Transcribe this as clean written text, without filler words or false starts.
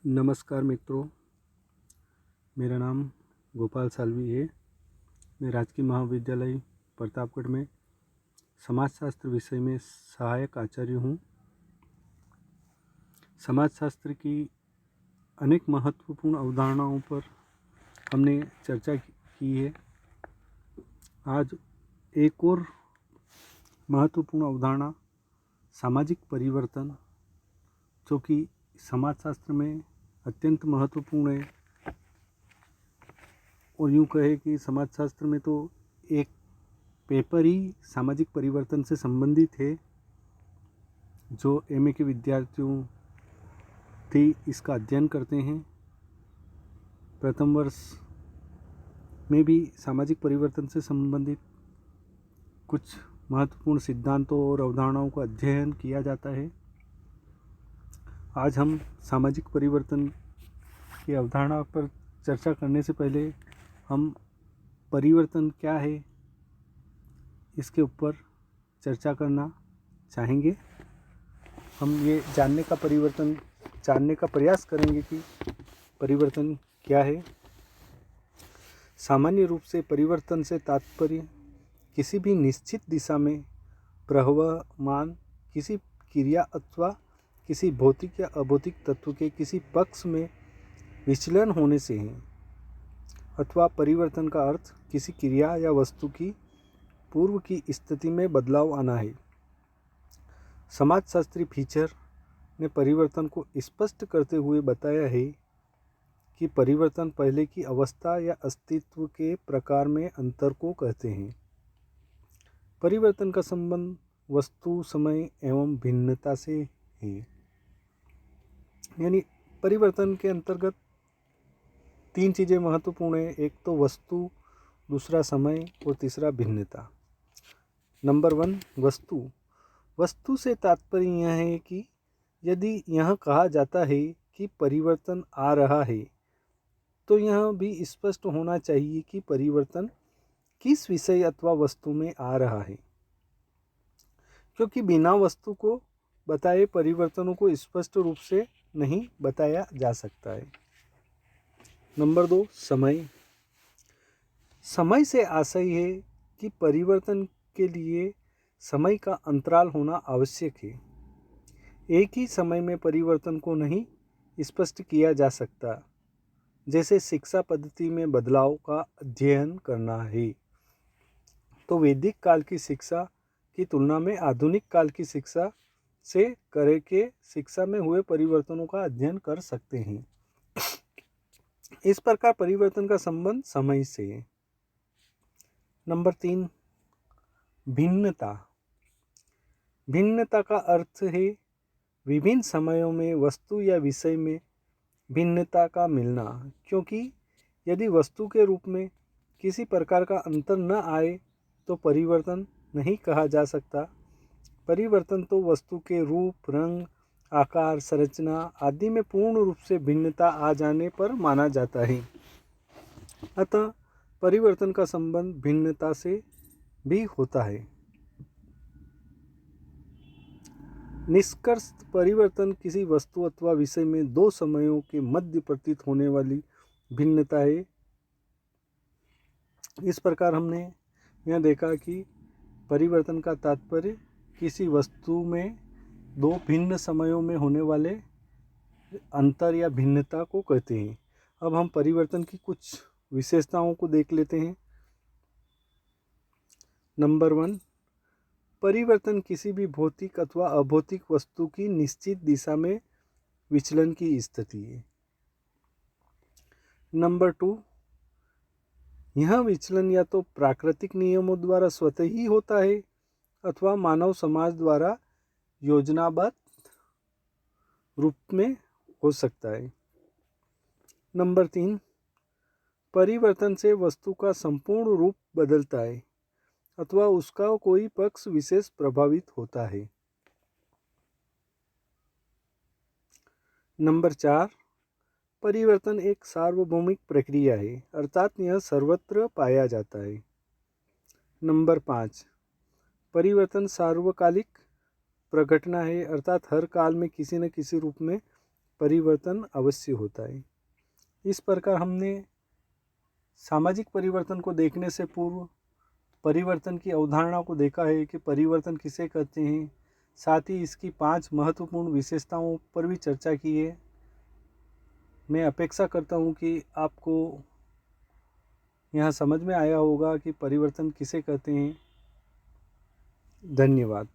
नमस्कार मित्रों, मेरा नाम गोपाल साल्वी है। मैं राजकीय महाविद्यालय प्रतापगढ़ में समाजशास्त्र विषय में सहायक आचार्य हूँ। समाजशास्त्र की अनेक महत्वपूर्ण अवधारणाओं पर हमने चर्चा की है। आज एक और महत्वपूर्ण अवधारणा सामाजिक परिवर्तन, जो कि समाजशास्त्र में अत्यंत महत्वपूर्ण है। और यूँ कहे कि समाजशास्त्र में तो एक पेपर ही सामाजिक परिवर्तन से संबंधित है, जो एमए के विद्यार्थियों भी इसका अध्ययन करते हैं। प्रथम वर्ष में भी सामाजिक परिवर्तन से संबंधित कुछ महत्वपूर्ण सिद्धांतों और अवधारणाओं का अध्ययन किया जाता है। आज हम सामाजिक परिवर्तन की अवधारणा पर चर्चा करने से पहले हम परिवर्तन क्या है इसके ऊपर चर्चा करना चाहेंगे। हम ये जानने का प्रयास करेंगे कि परिवर्तन क्या है। सामान्य रूप से परिवर्तन से तात्पर्य किसी भी निश्चित दिशा में प्रवहमान किसी क्रिया अथवा किसी भौतिक या अभौतिक तत्व के किसी पक्ष में विचलन होने से है, अथवा परिवर्तन का अर्थ किसी क्रिया या वस्तु की पूर्व की स्थिति में बदलाव आना है। समाजशास्त्री फीचर ने परिवर्तन को स्पष्ट करते हुए बताया है कि परिवर्तन पहले की अवस्था या अस्तित्व के प्रकार में अंतर को कहते हैं। परिवर्तन का संबंध वस्तु, समय एवं भिन्नता से है। यानी परिवर्तन के अंतर्गत तीन चीज़ें महत्वपूर्ण है। एक तो वस्तु, दूसरा समय और तीसरा भिन्नता। नंबर 1, वस्तु से तात्पर्य यह है कि यदि यह कहा जाता है कि परिवर्तन आ रहा है, तो यह भी स्पष्ट होना चाहिए कि परिवर्तन किस विषय अथवा वस्तु में आ रहा है, क्योंकि बिना वस्तु को बताए परिवर्तनों को स्पष्ट रूप से नहीं बताया जा सकता है। नंबर 2, समय से आशय है कि परिवर्तन के लिए समय का अंतराल होना आवश्यक है। एक ही समय में परिवर्तन को नहीं स्पष्ट किया जा सकता, जैसे शिक्षा पद्धति में बदलाव का अध्ययन करना है। तो वैदिक काल की शिक्षा की तुलना में आधुनिक काल की शिक्षा से करके शिक्षा में हुए परिवर्तनों का अध्ययन कर सकते हैं। इस प्रकार परिवर्तन का संबंध समय से है। नंबर 3, भिन्नता का अर्थ है विभिन्न समयों में वस्तु या विषय में भिन्नता का मिलना, क्योंकि यदि वस्तु के रूप में किसी प्रकार का अंतर न आए तो परिवर्तन नहीं कहा जा सकता। परिवर्तन तो वस्तु के रूप, रंग, आकार, संरचना आदि में पूर्ण रूप से भिन्नता आ जाने पर माना जाता है। अतः परिवर्तन का संबंध भिन्नता से भी होता है। निष्कर्ष, परिवर्तन किसी वस्तु अथवा विषय में दो समयों के मध्य प्रतीत होने वाली भिन्नता है। इस प्रकार हमने यह देखा कि परिवर्तन का तात्पर्य किसी वस्तु में दो भिन्न समयों में होने वाले अंतर या भिन्नता को कहते हैं। अब हम परिवर्तन की कुछ विशेषताओं को देख लेते हैं। नंबर 1, परिवर्तन किसी भी भौतिक अथवा अभौतिक वस्तु की निश्चित दिशा में विचलन की स्थिति है। नंबर 2, यह विचलन या तो प्राकृतिक नियमों द्वारा स्वतः ही होता है अथवा मानव समाज द्वारा योजनाबद्ध रूप में हो सकता है। नंबर 3, परिवर्तन से वस्तु का संपूर्ण रूप बदलता है अथवा उसका कोई पक्ष विशेष प्रभावित होता है। नंबर 4, परिवर्तन एक सार्वभौमिक प्रक्रिया है, अर्थात यह सर्वत्र पाया जाता है। नंबर 5, परिवर्तन सार्वकालिक प्रघटना है, अर्थात हर काल में किसी न किसी रूप में परिवर्तन अवश्य होता है। इस प्रकार हमने सामाजिक परिवर्तन को देखने से पूर्व परिवर्तन की अवधारणा को देखा है कि परिवर्तन किसे कहते हैं, साथ ही इसकी 5 महत्वपूर्ण विशेषताओं पर भी चर्चा की है। मैं अपेक्षा करता हूँ कि आपको यहाँ समझ में आया होगा कि परिवर्तन किसे कहते हैं। धन्यवाद।